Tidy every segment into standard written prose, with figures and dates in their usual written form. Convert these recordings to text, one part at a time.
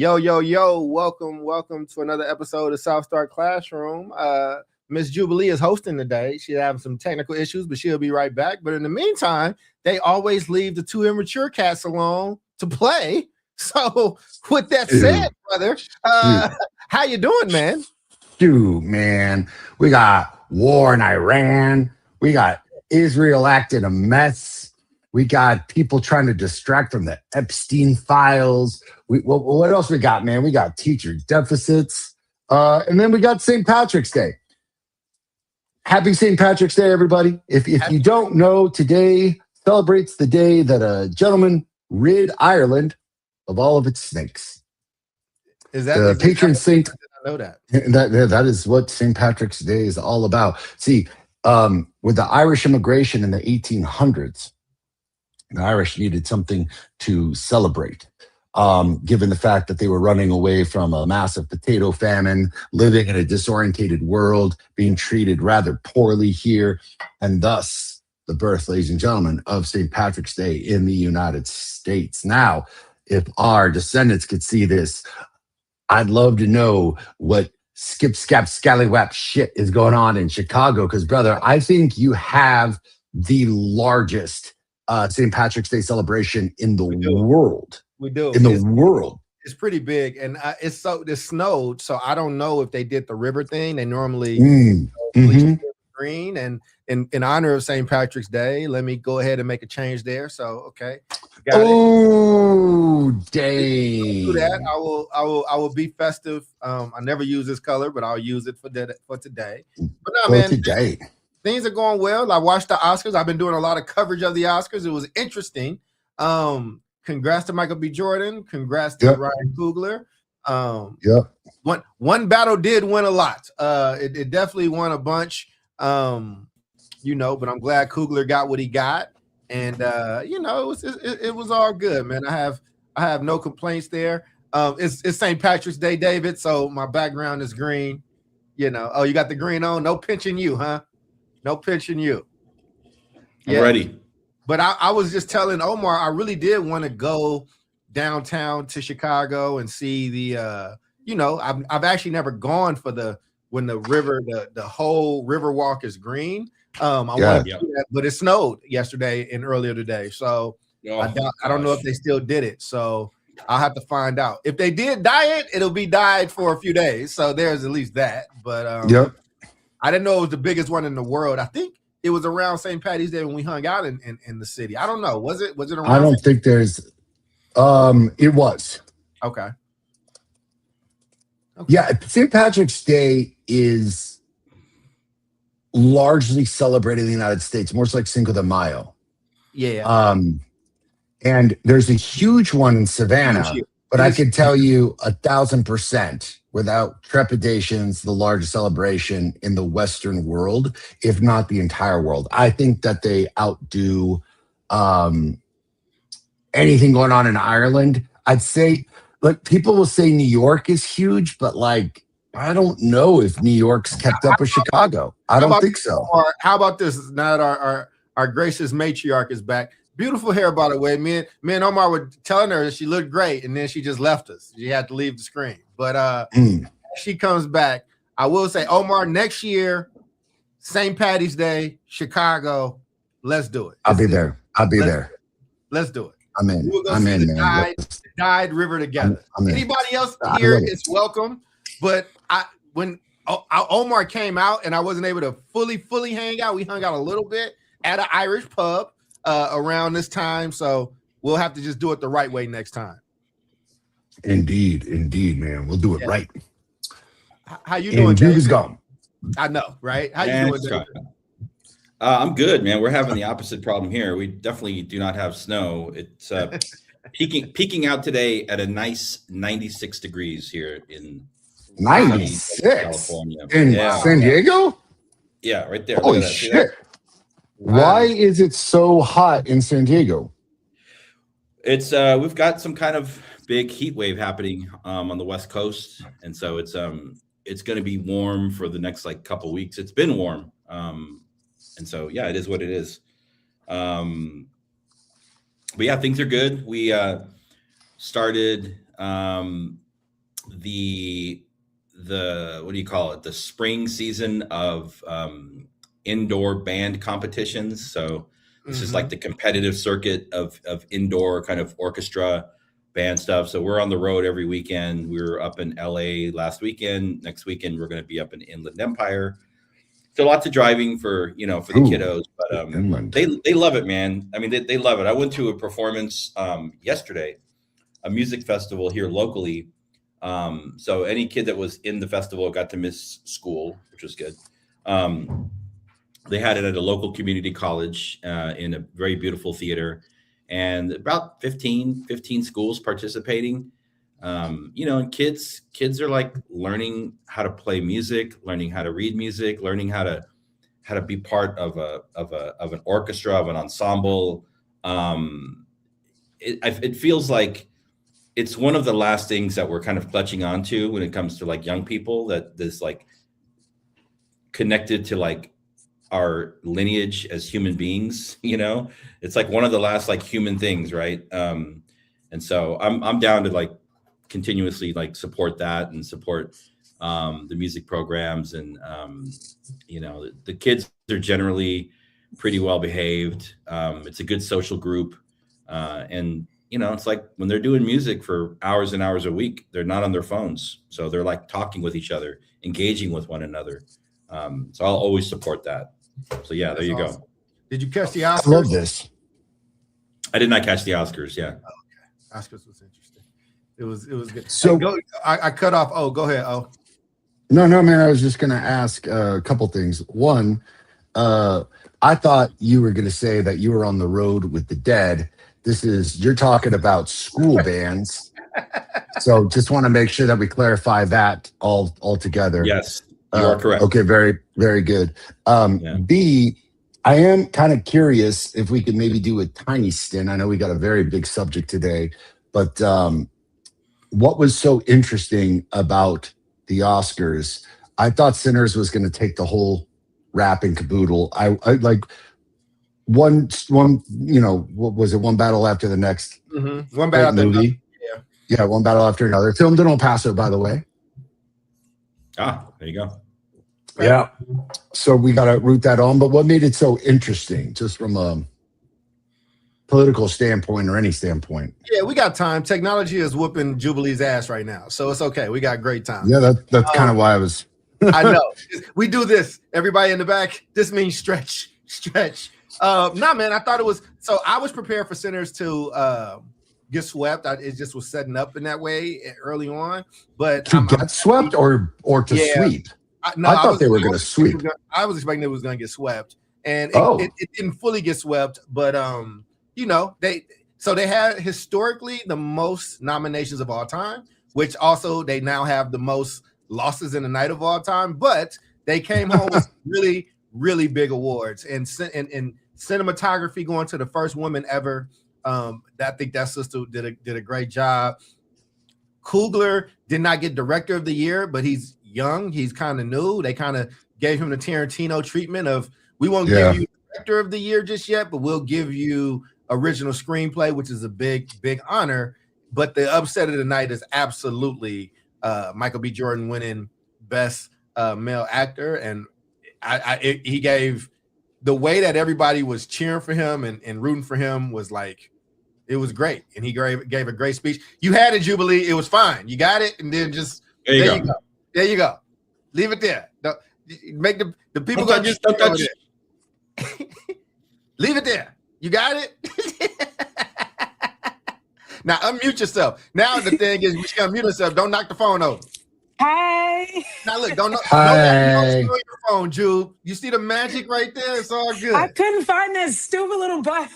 Yo, yo, yo, welcome to another episode of South Star Classroom. Miss Jubilee is hosting today. She's having some technical issues, but she'll be right back. But in the meantime, they always leave the two immature cats alone to play. So with that said, brother, how you doing, man? Dude, man, we got war in Iran. We got Israel acting a mess. We got people trying to distract from the Epstein files. What else we got, man? We got teacher deficits. And then we got St. Patrick's Day. Happy St. Patrick's Day, everybody. If you don't know, today celebrates the day that a gentleman rid Ireland of all of its snakes. Is that the patron saint? I know that. That is what St. Patrick's Day is all about. See, with the Irish immigration in the 1800s, the Irish needed something to celebrate, given the fact that they were running away from a massive potato famine, living in a disorientated world, being treated rather poorly here, and thus the birth, ladies and gentlemen, of St. Patrick's Day in the United States. Now, if our descendants could see this, I'd love to know what skip, scap, scallywap shit is going on in Chicago. Because, brother, I think you have the largest St. Patrick's Day celebration in the world. We do. In the world. It's pretty big. And it snowed. So I don't know if they did the river thing. They normally green. And in honor of St. Patrick's Day, let me go ahead and make a change there. So, okay. Oh, dang. Do that. I will be festive. I never use this color, but I'll use it for today. But no, man, today. Things are going well. I watched the Oscars. I've been doing a lot of coverage of the Oscars. It was interesting. Congrats to Michael B. Jordan. Congrats to Ryan Coogler. One battle did win a lot. It definitely won a bunch. But I'm glad Coogler got what he got. And it was all good, man. I have no complaints there. It's St. Patrick's Day, David. So my background is green. Oh, you got the green on? No pinching you, huh? No pinching you. I'm ready. But I was just telling Omar, I really did want to go downtown to Chicago and see the I've actually never gone for when the river, the whole river walk is green. I want to do that, but it snowed yesterday and earlier today. So I don't know if they still did it. So I'll have to find out. If they did dye it, it'll be dyed for a few days. So there's at least that. But I didn't know it was the biggest one in the world. I think it was around St. Patty's Day when we hung out in the city. I don't know. Was it around? I don't think there's it was. Okay. Yeah, St. Patrick's Day is largely celebrated in the United States, more like Cinco de Mayo. Yeah. And there's a huge one in Savannah, but I can tell you 1,000% without trepidations, the largest celebration in the Western world, if not the entire world. I think that they outdo anything going on in Ireland. I'd say, people will say New York is huge, but I don't know if New York's kept up with Chicago. I don't think so. Or how about this? Now that our gracious matriarch is back. Beautiful hair, by the way. Me and Omar were telling her that she looked great, and then she just left us. She had to leave the screen. But she comes back. I will say, Omar, next year, St. Patty's Day, Chicago. Let's do it. I'll be there. Let's do it. I'm in. We'll go I'm see in, the man. dyed river together. Anybody else here is welcome. But when Omar came out and I wasn't able to fully hang out, we hung out a little bit at an Irish pub around this time. So we'll have to just do it the right way next time. Indeed, man. We'll do it right. How you doing? Duke is gone. I know, right? How you doing, David? I'm good, man. We're having the opposite problem here. We definitely do not have snow. It's peaking out today at a nice 96 degrees here in 96 California. In San Diego? Yeah, right there. Holy shit. Why is it so hot in San Diego? It's we've got some kind of big heat wave happening on the West Coast, and so it's going to be warm for the next couple weeks. It's been warm, and so it is what it is. But yeah, things are good. We started the what do you call it? The spring season of indoor band competitions. So this is like the competitive circuit of indoor kind of orchestra band stuff. So we're on the road every weekend. We were up in LA last weekend. Next weekend we're going to be up in Inland Empire. So lots of driving for the kiddos, but they love it, man. I mean, they love it. I went to a performance yesterday, a music festival here locally. So any kid that was in the festival got to miss school, which was good. They had it at a local community college in a very beautiful theater, and about 15 schools participating. And kids are like learning how to play music, learning how to read music, learning how to be part of an orchestra, of an ensemble. It feels like it's one of the last things that we're kind of clutching onto when it comes to like young people, that this like connected to like our lineage as human beings. It's like one of the last like human things, right? And so I'm down to like continuously like support that and support the music programs, and the kids are generally pretty well behaved. It's a good social group, and it's like when they're doing music for hours and hours a week, they're not on their phones, so they're like talking with each other, engaging with one another. So I'll always support that. So yeah, there you go. Did you catch the Oscars? I love this. I did not catch the Oscars. Yeah. Okay. Oscars was interesting. It was good. So I cut off. Oh, go ahead. Oh, no, man. I was just going to ask a couple things. One, I thought you were going to say that you were on the road with the Dead. You're talking about school bands. So just want to make sure that we clarify that all together. Yes, you are correct. Okay, very, very good. B, I am kind of curious if we could maybe do a tiny stint. I know we got a very big subject today, but what was so interesting about the Oscars? I thought Sinners was going to take the whole rap and caboodle. I like one. What was it? One battle after the next. Mm-hmm. One battle after movie. Yeah, one battle after another. Filmed in El Paso, by the way. Ah, there you go. Yeah. So we got to root that on. But what made it so interesting, just from a political standpoint or any standpoint? Yeah, we got time. Technology is whooping Jubilee's ass right now, so it's okay. We got great time. Yeah, that's kind of why I was. I know. We do this. Everybody in the back. This means stretch. Nah, man. I thought it was. So I was prepared for Sinners to get swept. It just was setting up in that way early on. But to get swept or to sweep. I thought they were going to sweep. I was expecting it was going to get swept, and it didn't fully get swept. But they had historically the most nominations of all time, which also they now have the most losses in the night of all time. But they came home with really, really big awards, and cinematography going to the first woman ever. I think that sister did a great job. Coogler did not get director of the year, but he's young. He's kind of new. They kind of gave him the Tarantino treatment of, we won't give you director of the year just yet, but we'll give you original screenplay, which is a big honor. But the upset of the night is absolutely Michael B. Jordan winning best male actor. And he gave, the way that everybody was cheering for him and rooting for him was like, it was great. And he gave a great speech. You had it, Jubilee. It was fine. You got it. And then just, there you go. There you go. Leave it there. Make the people go just don't touch it. Leave it there. You got it. Now unmute yourself. Now the thing is, you gotta mute yourself. Don't knock the phone over. Hi. Now look, don't steal your phone, Jube. You see the magic right there? It's all good. I couldn't find that stupid little button.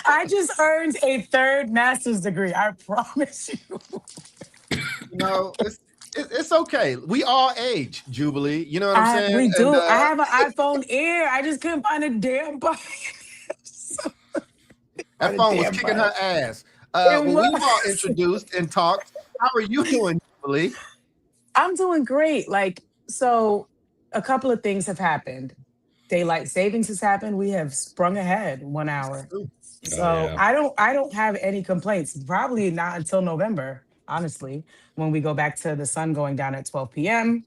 I just earned a third master's degree. I promise you. It's okay. We all age, Jubilee. You know what I'm saying? We do. I have an iPhone Air. I just couldn't find a damn button. That phone was kicking her ass. We all introduced and talked. How are you doing, Jubilee? I'm doing great. So a couple of things have happened. Daylight savings has happened. We have sprung ahead 1 hour. So I don't have any complaints. Probably not until November. honestly, when we go back to the sun going down at 12 p.m.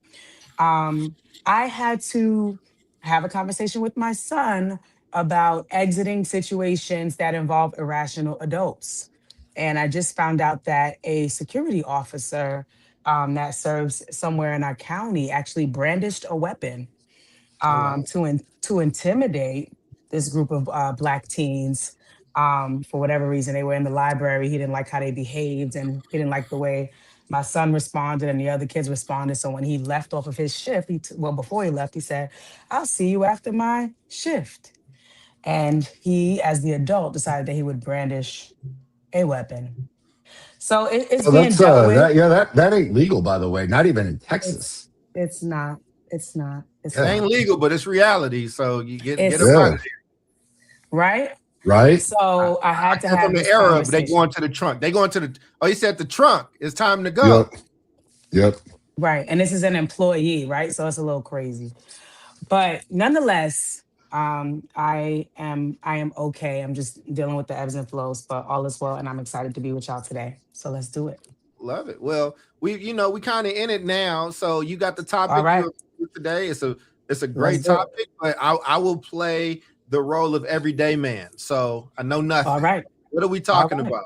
Um, I had to have a conversation with my son about exiting situations that involve irrational adults. And I just found out that a security officer that serves somewhere in our county actually brandished a weapon Oh wow. to intimidate this group of black teens. For whatever reason, they were in the library. He didn't like how they behaved, and he didn't like the way my son responded and the other kids responded. So when he left off of his shift, well, before he left, he said, "I'll see you after my shift." And he, as the adult, decided that he would brandish a weapon. So it's Well, being that's dealt with. that ain't legal, by the way. Not even in It's Texas. it's not. It's not. It's It Yeah. ain't not. legal, but it's reality. So you get up It's out Yeah. of there. right. Right. So I I had to come from have the this era of they conversation. going to the trunk. They going to the. Oh, he said the trunk. It's time to go. Yep. Yep. Right. And this is an employee, right? So it's a little crazy. But nonetheless, I am okay. I'm just dealing with the ebbs and flows, but all is well, and I'm excited to be with y'all today. So let's do it. Love it. Well, we kind of in it now. So you got the All topic right. you today. It's a Let's great do it. topic, but I will play the role of everyday man. So I know All nothing. right. What are we All talking right. about?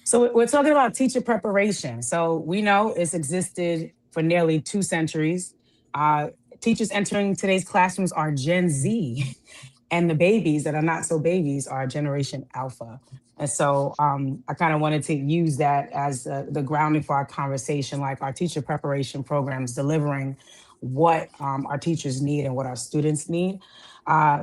So we're talking about teacher preparation. So we know it's existed for nearly 2 centuries. Uh, Teachers entering today's classrooms are Gen Z, and the babies that are not so babies are Generation Alpha. And so I kind of wanted to use that as the grounding for our conversation, like our teacher preparation programs delivering what our teachers need and what our students need.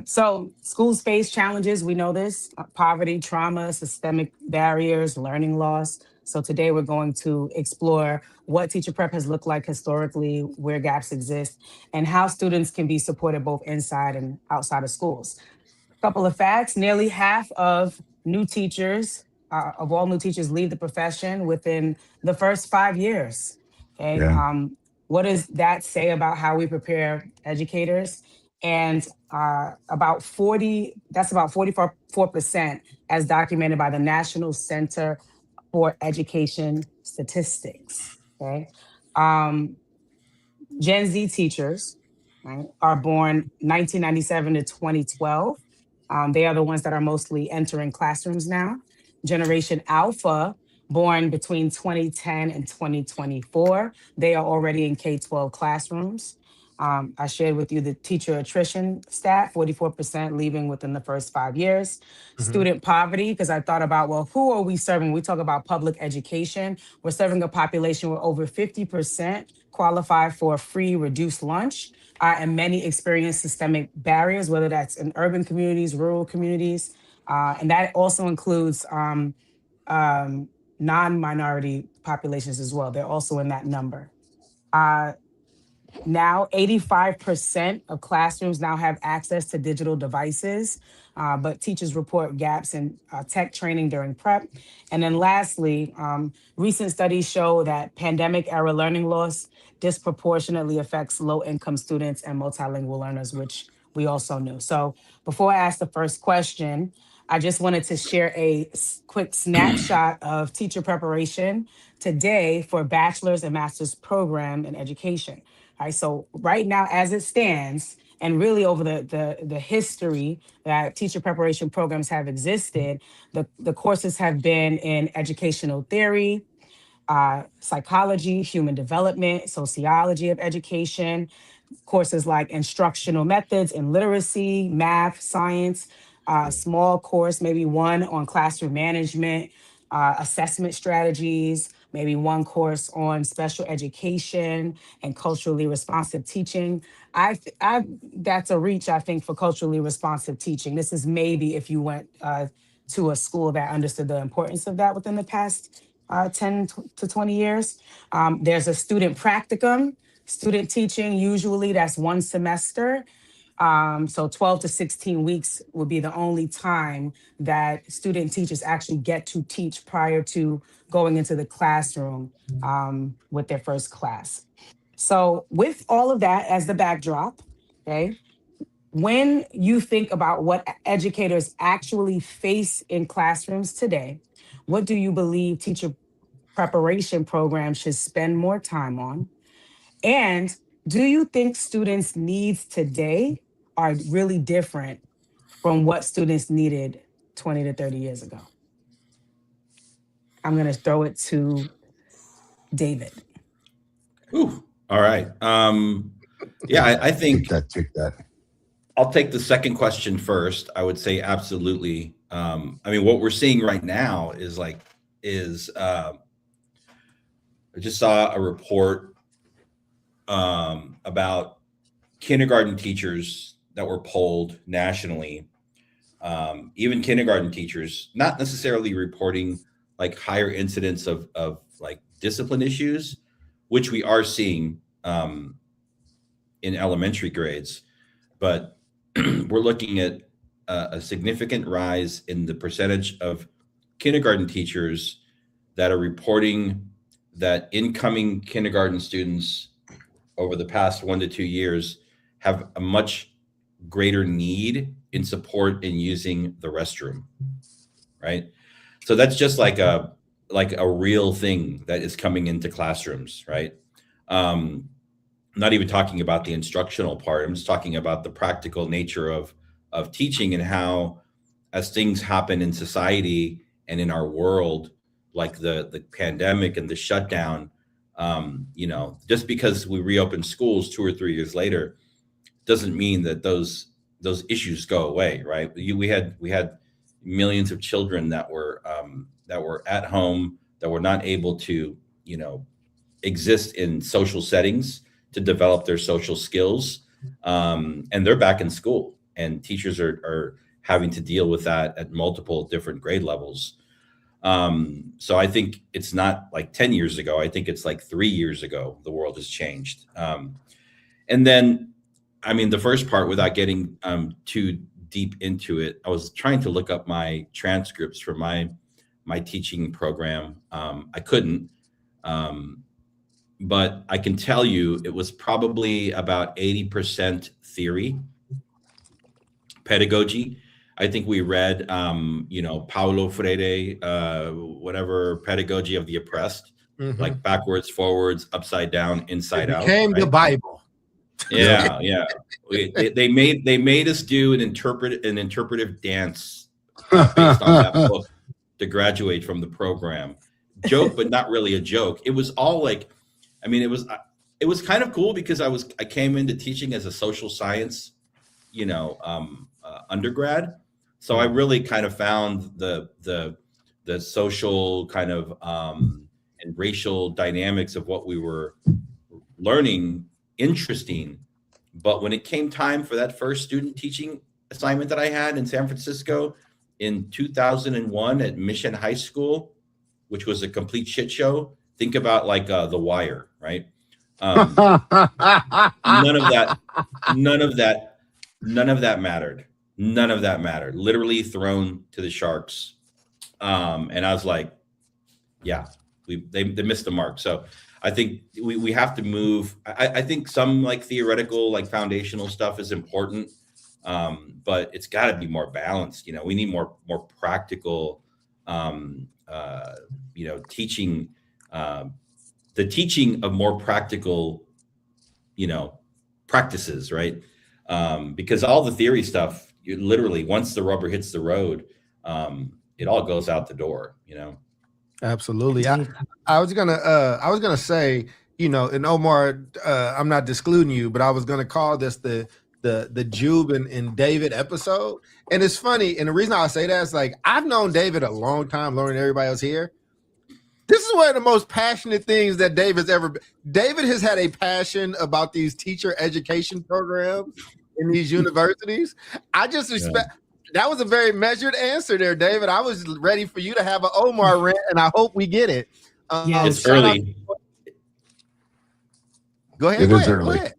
So schools face challenges. We know this: poverty, trauma, systemic barriers, learning loss. So today we're going to explore what teacher prep has looked like historically, where gaps exist, and how students can be supported both inside and outside of schools. Couple of facts: nearly half of all new teachers leave the profession within the first 5 years. Okay. Yeah. What does that say about how we prepare educators? And that's about 44% as documented by the National Center for Education Statistics. Okay. Um, Gen Z teachers, right, are born 1997 to 2012. They are the ones that are mostly entering classrooms now. Generation Alpha, born between 2010 and 2024, they are already in K-12 classrooms. I shared with you the teacher attrition stat: 44% leaving within the first 5 years. Mhm. Student poverty, because I thought about, well, who are we serving? We talk about public education. We're serving a population where over 50% qualify for free reduced lunch, and many experience systemic barriers, whether that's in urban communities, rural communities. And that also includes um, non-minority populations as well. They're also in that number. Uh, Now 85% of classrooms now have access to digital devices, but teachers report gaps in tech training during prep. And then lastly, recent studies show that pandemic era learning loss disproportionately affects low income students and multilingual learners, which we also knew. So before I ask the first question, I just wanted to share a quick snapshot of teacher preparation today for bachelor's and master's program in education. All right, so right now, as it stands, and really over the history that teacher preparation programs have existed, the courses have been in educational theory, psychology, human development, sociology of education, courses like instructional methods and literacy, math, science, small course, maybe one on classroom management, assessment strategies, maybe one course on special education and culturally responsive teaching. That's a reach, I think, for culturally responsive teaching. This is maybe if you went to a school that understood the importance of that within the past 10 to 20 years. There's a student practicum, student teaching. Usually that's one semester. So 12 to 16 weeks would be the only time that student teachers actually get to teach prior to going into the classroom with their first class. So with all of that as the backdrop, okay, when you think about what educators actually face in classrooms today, what do you believe teacher preparation programs should spend more time on? And do you think students' needs today are really different from what students needed 20 to 30 years ago? I'm going to throw it to David. Ooh, all right. Yeah, I think Take that. I'll take the second question first. I would say absolutely. I mean, what we're seeing right now is I just saw a report about kindergarten teachers that were polled nationally. Even kindergarten teachers, not necessarily reporting like higher incidents of like discipline issues, which we are seeing in elementary grades, but we're looking at a significant rise in the percentage of kindergarten teachers that are reporting that incoming kindergarten students over the past 1 to 2 years have a much greater need in support in using the restroom, right? So that's just like a real thing that is coming into classrooms, right? Not even talking about the instructional part. I'm just talking about the practical nature of teaching and how, as things happen in society and in our world, like the pandemic and the shutdown, just because we reopen schools 2 or 3 years later doesn't mean that those issues go away, right? We had millions of children that were at home, that were not able to exist in social settings to develop their social skills, and they're back in school, and teachers are having to deal with that at multiple different grade levels. So I think it's not like 10 years ago. I think it's like 3 years ago, the world has changed. And then, I mean, the first part, without getting too deep into it, I was trying to look up my transcripts for my teaching program. I couldn't, but I can tell you it was probably about 80% theory, pedagogy. I think we read, Paulo Freire, whatever, Pedagogy of the Oppressed, like backwards, forwards, upside down, inside out. Became the Bible. Yeah, yeah. They made us do an interpretive dance based on that book to graduate from the program. Joke, but not really a joke. It was all like, I mean, it was kind of cool because I came into teaching as a social science, undergrad. So I really kind of found the social kind of and racial dynamics of what we were learning interesting. But when it came time for that first student teaching assignment that I had in San Francisco in 2001 at Mission High School, which was a complete shit show. Think about like The Wire, right? None of that mattered. None of that mattered. Literally thrown to the sharks. And I was like, yeah, they missed the mark. So I think we have to move. I think some like theoretical, like foundational stuff is important, but it's got to be more balanced. We need more practical, teaching, the teaching of more practical, practices, right? Because all the theory stuff, you literally, once the rubber hits the road, it all goes out the door, Absolutely. I was gonna say, and Omar, I'm not discluding you, but I was gonna call this the Jube and David episode. And it's funny, and the reason I say that is like I've known David a long time, learning everybody else here. This is one of the most passionate things that David's ever been. David has had a passion about these teacher education programs in these universities. I just respect. That was a very measured answer there, David. I was ready for you to have an Omar rant, and I hope we get it. It's early. Go ahead. It Go is ahead, early. Go ahead.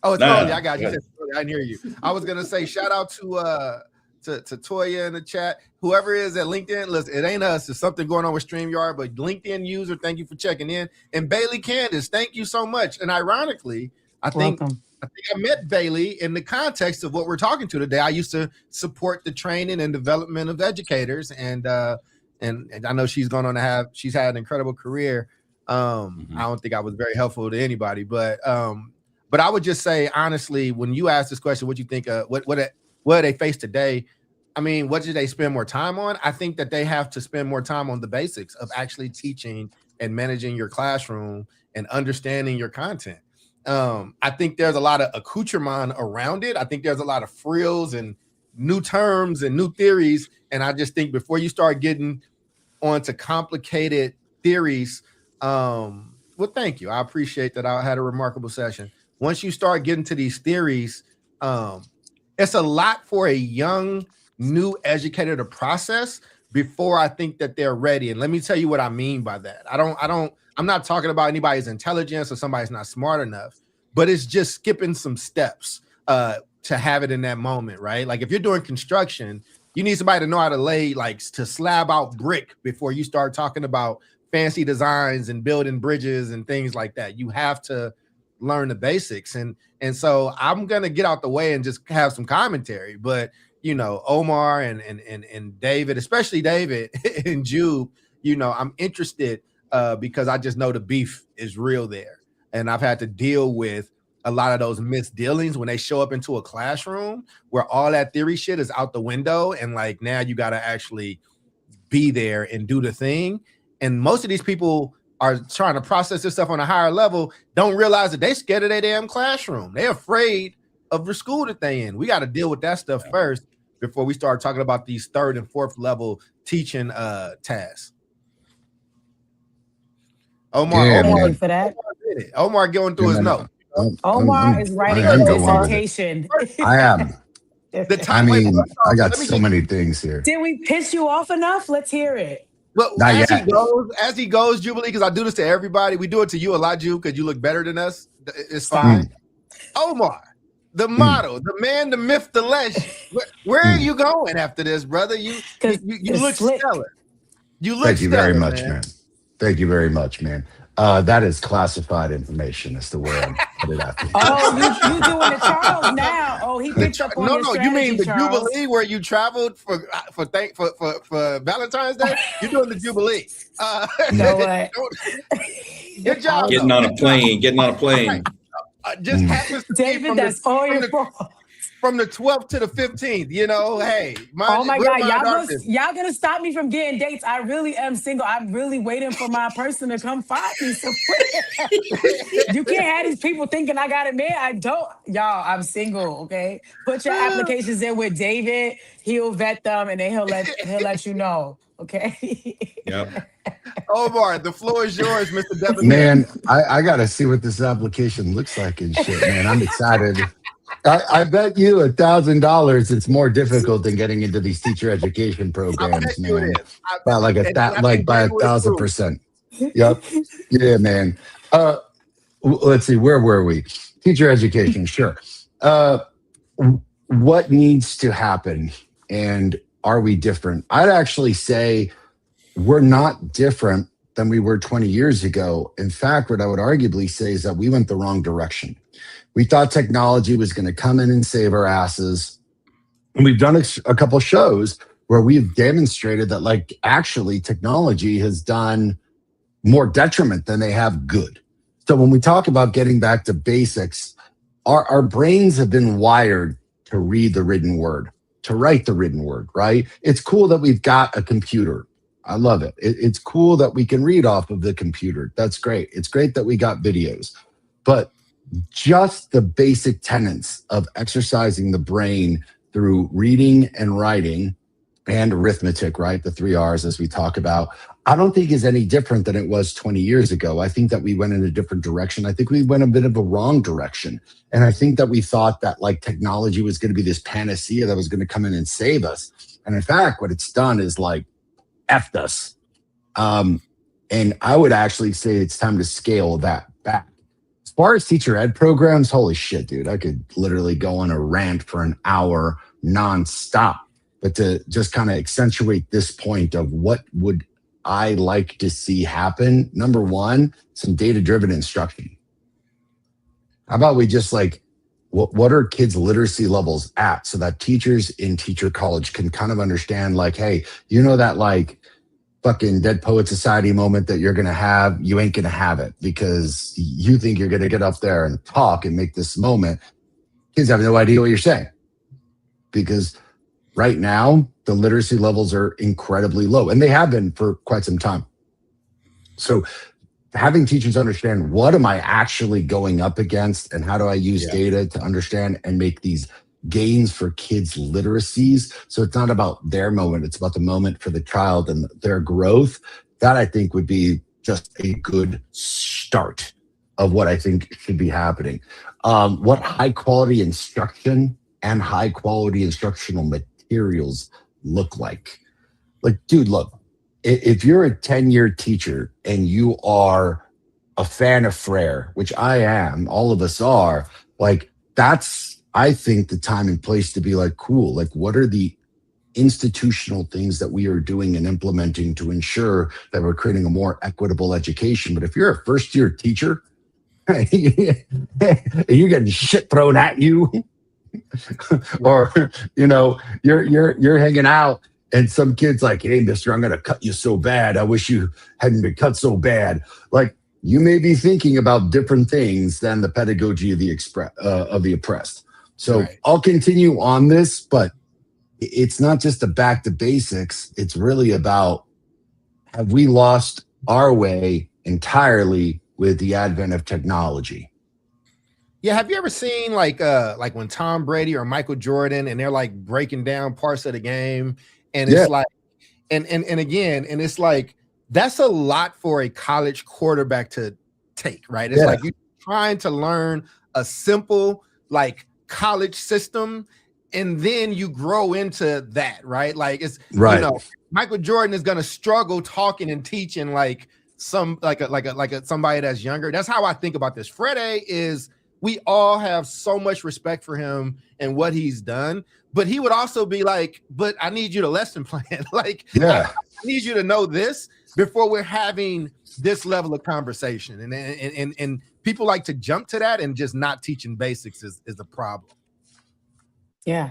Oh, it's early. I got you. I didn't hear you. I was gonna say shout out to Toya in the chat. Whoever is at LinkedIn, listen, it ain't us. There's something going on with StreamYard, but LinkedIn user, thank you for checking in. And Bailey Candace, thank you so much. And ironically, I think I met Bailey in the context of what we're talking to today. I used to support the training and development of educators, and and I know she's gone on to she's had an incredible career. I don't think I was very helpful to anybody, but I would just say honestly, when you ask this question, what you think what they face today? I mean, what should they spend more time on? I think that they have to spend more time on the basics of actually teaching and managing your classroom and understanding your content. I think there's a lot of accoutrement around it. I think there's a lot of frills and new terms and new theories. And I just think before you start getting onto complicated theories, well, thank you. I appreciate that. I had a remarkable session. Once you start getting to these theories, it's a lot for a young, new educator to process before I think that they're ready. And let me tell you what I mean by that. I'm not talking about anybody's intelligence or somebody's not smart enough, but it's just skipping some steps to have it in that moment, right? Like if you're doing construction, you need somebody to know how to to slab out brick before you start talking about fancy designs and building bridges and things like that. You have to learn the basics. And so I'm going to get out the way and just have some commentary, but Omar and David, especially David and Jude, I'm interested because I just know the beef is real there. And I've had to deal with a lot of those missed dealings when they show up into a classroom where all that theory shit is out the window. And now you got to actually be there and do the thing. And most of these people are trying to process this stuff on a higher level, don't realize that they scared of their damn classroom. They're afraid of the school that they in. We got to deal with that stuff first before we start talking about these third and fourth level teaching tasks. Omar for that. Omar going through his note. Omar is writing a dissertation. I am. I got so many things here. Did we piss you off enough? Let's hear it. Well, as he goes, Jubilee, because I do this to everybody. We do it to you a lot, Ju, because you look better than us. It's fine. Omar, the model, the man, the myth, the legend. Where are you going after this, brother? You look stellar. You look. Thank you very much, man. Thank you very much, man. That is classified information as to where I'm put it after. Oh, you doing the Charles now? Oh, he picked up on your strategy, you mean the Charles. Jubilee where you traveled for Valentine's Day? You're doing the Jubilee. No way. Good job. Getting on a plane. Just happens to David, that's all your fault. From the 12th to the 15th, hey. Oh my God, y'all gonna stop me from getting dates. I really am single. I'm really waiting for my person to come find me. So you can't have these people thinking I got a man. I don't. Y'all, I'm single, okay? Put your applications in with David. He'll vet them and then he'll let you know, okay? Yep. Omar, the floor is yours, Mr. Devin. Man, I gotta see what this application looks like and shit, man. I'm excited. I bet you $1,000 it's more difficult than getting into these teacher education programs, man. By by 1,000%. Yep. Yeah, man. Let's see, where were we? Teacher education, sure. What needs to happen and are we different? I'd actually say we're not different than we were 20 years ago. In fact, what I would arguably say is that we went the wrong direction. We thought technology was going to come in and save our asses. And we've done a couple shows where we've demonstrated that actually technology has done more detriment than they have good. So when we talk about getting back to basics, our brains have been wired to read the written word, to write the written word, right? It's cool that we've got a computer. I love it. It's cool that we can read off of the computer. That's great. It's great that we got videos. But just the basic tenets of exercising the brain through reading and writing and arithmetic, right? The 3 R's as we talk about, I don't think is any different than it was 20 years ago. I think that we went in a different direction. I think we went a bit of a wrong direction. And I think that we thought that technology was going to be this panacea that was going to come in and save us. And in fact, what it's done is effed us. And I would actually say it's time to scale that back. As far as teacher ed programs, holy shit, dude, I could literally go on a rant for an hour nonstop. But to just kind of accentuate this point of what would I like to see happen, number one, some data-driven instruction. How about we just what are kids' literacy levels at so that teachers in teacher college can kind of understand hey, that fucking Dead Poet Society moment that you're going to have, you ain't going to have it because you think you're going to get up there and talk and make this moment. Kids have no idea what you're saying because right now the literacy levels are incredibly low, and they have been for quite some time. So having teachers understand what am I actually going up against and how do I use data to understand and make these gains for kids' literacies. So it's not about their moment, it's about the moment for the child and their growth. That I think would be just a good start of what I think should be happening. What high quality instruction and high quality instructional materials look like. Like, dude, look, if you're a 10-year teacher and you are a fan of Frere, which I am, all of us are, like that's, I think, the time and place to be like, cool, like what are the institutional things that we are doing and implementing to ensure that we're creating a more equitable education? But if you're a first-year teacher, you're getting shit thrown at you, or you're hanging out and some kid's like, hey, mister, I'm gonna cut you so bad. I wish you hadn't been cut so bad. Like, you may be thinking about different things than the pedagogy of the oppressed. So I'll continue on this, but it's not just a back to basics. It's really about, have we lost our way entirely with the advent of technology? Yeah, have you ever seen like when Tom Brady or Michael Jordan and they're like breaking down parts of the game, and it's like, and again, and it's like that's a lot for a college quarterback to take, right? It's like you're trying to learn a simple like college system, and then you grow into that, right? Like it's Michael Jordan is gonna struggle talking and teaching like somebody that's younger. That's how I think about this. Freddie is. We all have so much respect for him and what he's done, but he would also be like, but I need you to lesson plan. Like, I need you to know this before we're having this level of conversation. And people like to jump to that, and just not teaching basics is a problem. Yeah.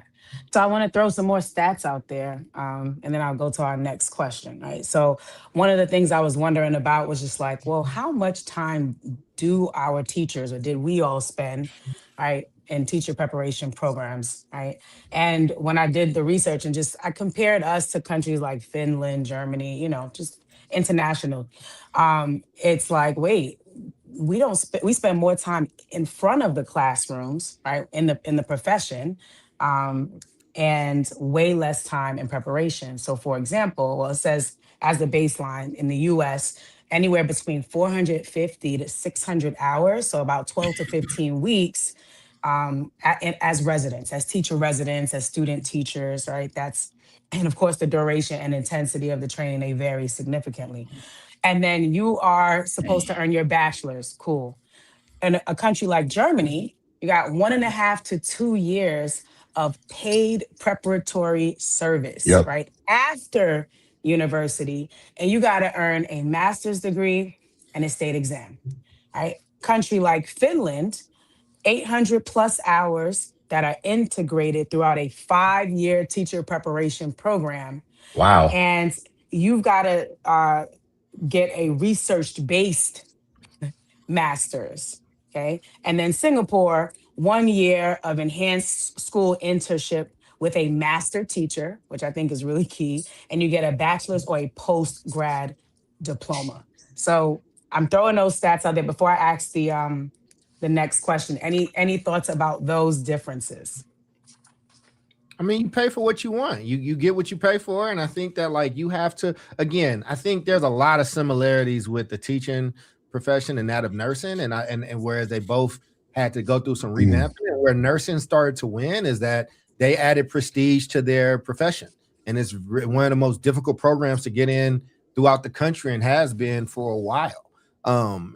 So I want to throw some more stats out there, and then I'll go to our next question, right? So one of the things I was wondering about was just like, well, how much time do our teachers, or did we all spend, right, in teacher preparation programs, right? And when I did the research and I compared us to countries like Finland, Germany, just international, it's like, wait, we spend more time in front of the classrooms, right, in the profession, and way less time in preparation. So for example, it says as the baseline in the US, anywhere between 450 to 600 hours, so about 12 to 15 weeks as residents, as teacher residents, as student teachers, right? And of course the duration and intensity of the training, they vary significantly. And then you are supposed to earn your bachelor's, cool. In a country like Germany, you got 1.5 to 2 years of paid preparatory service, right? After university, and you got to earn a master's degree and a state exam, right? Country like Finland, 800 plus hours that are integrated throughout a 5-year teacher preparation program. Wow. And you've got to get a research-based master's, okay? And then Singapore, 1 year of enhanced school internship with a master teacher, which I think is really key, and you get a bachelor's or a post-grad diploma. So I'm throwing those stats out there before I ask the next question. Any thoughts about those differences? I mean, you pay for what you want. You get what you pay for, and I think that like you have to. Again, I think there's a lot of similarities with the teaching profession and that of nursing, and whereas they both had to go through some revamping, and where nursing started to win is that they added prestige to their profession, and it's one of the most difficult programs to get in throughout the country, and has been for a while.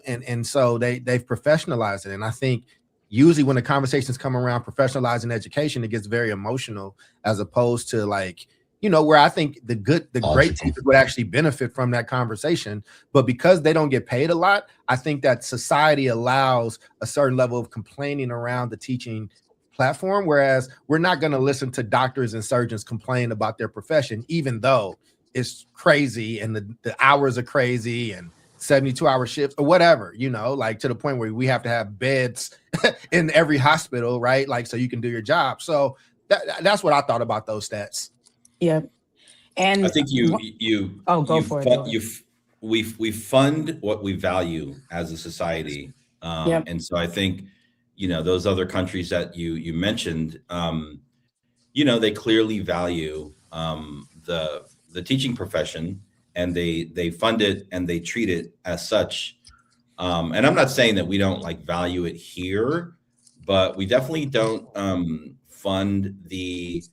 And so they've professionalized it, and I think usually when the conversations come around professionalizing education, it gets very emotional, as opposed to like, where I think the great teachers would actually benefit from that conversation. But because they don't get paid a lot, I think that society allows a certain level of complaining around the teaching platform, whereas we're not going to listen to doctors and surgeons complain about their profession, even though is crazy and the hours are crazy and 72-hour shifts or whatever, you know, like to the point where we have to have beds in every hospital, right? Like, so you can do your job. So that's what I thought about those stats. Yeah. And I think we fund what we value as a society. And so I think, you know, those other countries that you mentioned, you know, they clearly value the teaching profession, and they fund it and they treat it as such. And I'm not saying that we don't like value it here, but we definitely don't fund the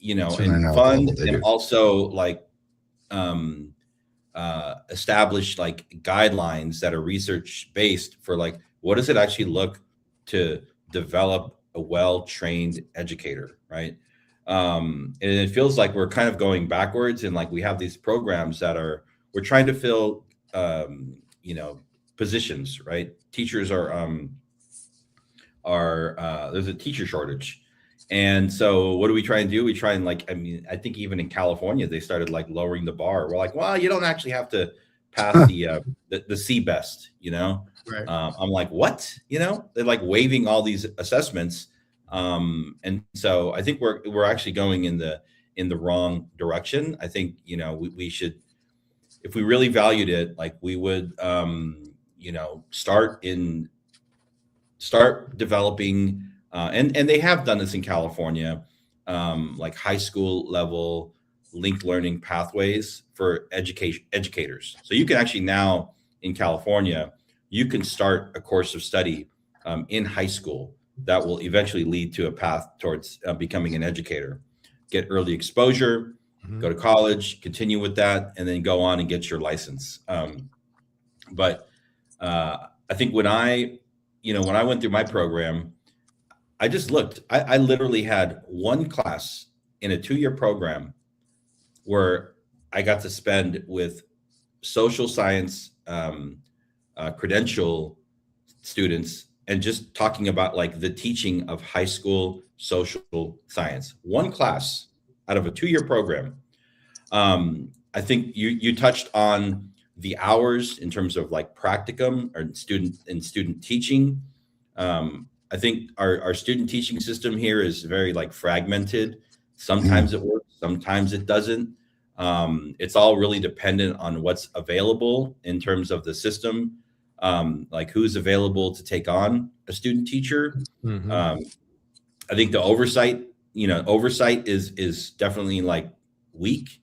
you know, and fund and also like establish like guidelines that are research based for like what does it actually look to develop a well-trained educator, right? And it feels like we're kind of going backwards, and like we have these programs that we're trying to fill you know, positions, right? Teachers are there's a teacher shortage. And so what do we try and do? We try and like, I mean, I think even in California, they started like lowering the bar. We're like, well, you don't actually have to pass the CBEST, you know? Right. I'm like, what? You know, they're like waiving all these assessments. And so I think we're actually going in the wrong direction. I think, you know, we should, if we really valued it, like we would, you know, start developing, and they have done this in California, like high school level linked learning pathways for educators. So you can actually now in California, you can start a course of study in high school that will eventually lead to a path towards becoming an educator, get early exposure, go to college, continue with that, and then go on and get your license. But I think when I went through my program, I just looked, I literally had one class in a 2-year program where I got to spend with social science credential students and just talking about like the teaching of high school social science. One class out of a 2-year program. I think you touched on the hours in terms of like practicum or student teaching. I think our student teaching system here is very like fragmented. Sometimes it works, sometimes it doesn't. It's all really dependent on what's available in terms of the system, like who's available to take on a student teacher. I think the oversight is definitely like weak.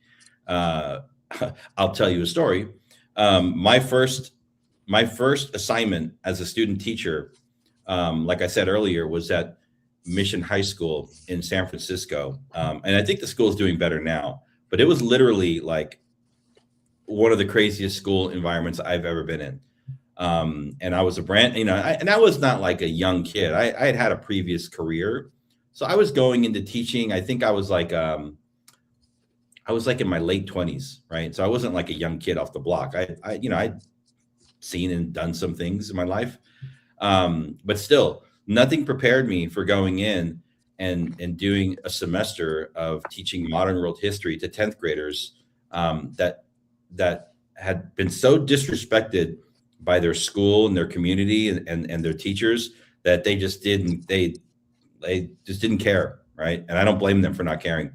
I'll tell you a story. My first assignment as a student teacher, like I said earlier, was at Mission High School in San Francisco. And I think the school is doing better now, but it was literally like one of the craziest school environments I've ever been in. And I was I was not like a young kid. I had a previous career. So I was going into teaching. I think I was like in my late 20s, right? So I wasn't like a young kid off the block. I'd seen and done some things in my life. But still, nothing prepared me for going in and doing a semester of teaching modern world history to 10th graders that had been so disrespected by their school and their community and their teachers that they just didn't care, right? And I don't blame them for not caring.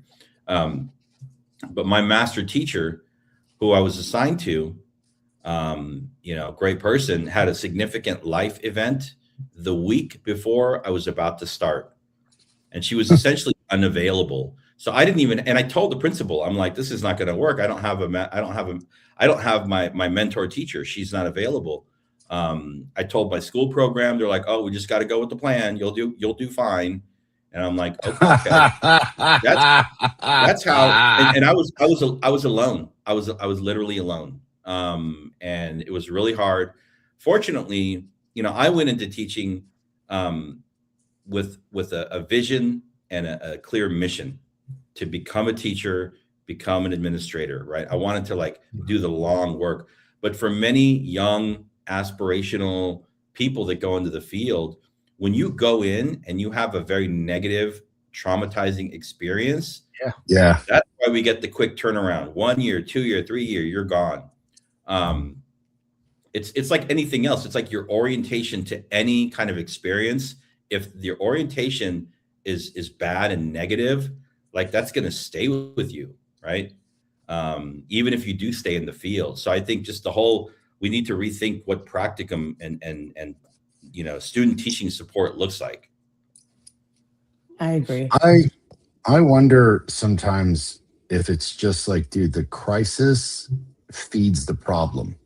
But my master teacher, who I was assigned to, great person, had a significant life event the week before I was about to start. And she was essentially unavailable. So I didn't even, and I told the principal, I'm like, this is not going to work. I don't have my mentor teacher. She's not available. I told my school program, they're like, oh, we just got to go with the plan. You'll do fine. And I'm like, okay, that's how, and I was alone. I was literally alone. And it was really hard. Fortunately, I went into teaching, with a vision and a clear mission to become a teacher, become an administrator, right? I wanted to do the long work, but for many young aspirational people that go into the field, when you go in and you have a very negative, traumatizing experience, yeah, that's why we get the quick turnaround. 1 year, 2 year, 3 year, you're gone. It's like anything else. It's like your orientation to any kind of experience. If your orientation is bad and negative, like that's going to stay with you, right? Even if you do stay in the field. So I think just we need to rethink what practicum and student teaching support looks like. I agree. I wonder sometimes if it's just like, dude, the crisis feeds the problem.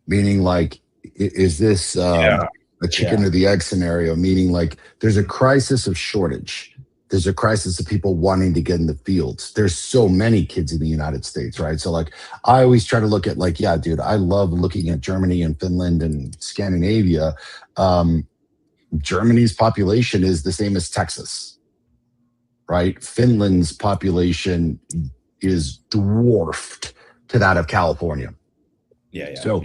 Meaning, like, is this a chicken or the egg scenario? Meaning, like, there's a crisis of shortage. There's a crisis of people wanting to get in the fields. There's so many kids in the United States, right? So, like, I always try to look at, like, yeah, dude, I love looking at Germany and Finland and Scandinavia. Germany's population is the same as Texas, right? Finland's population is dwarfed to that of California. So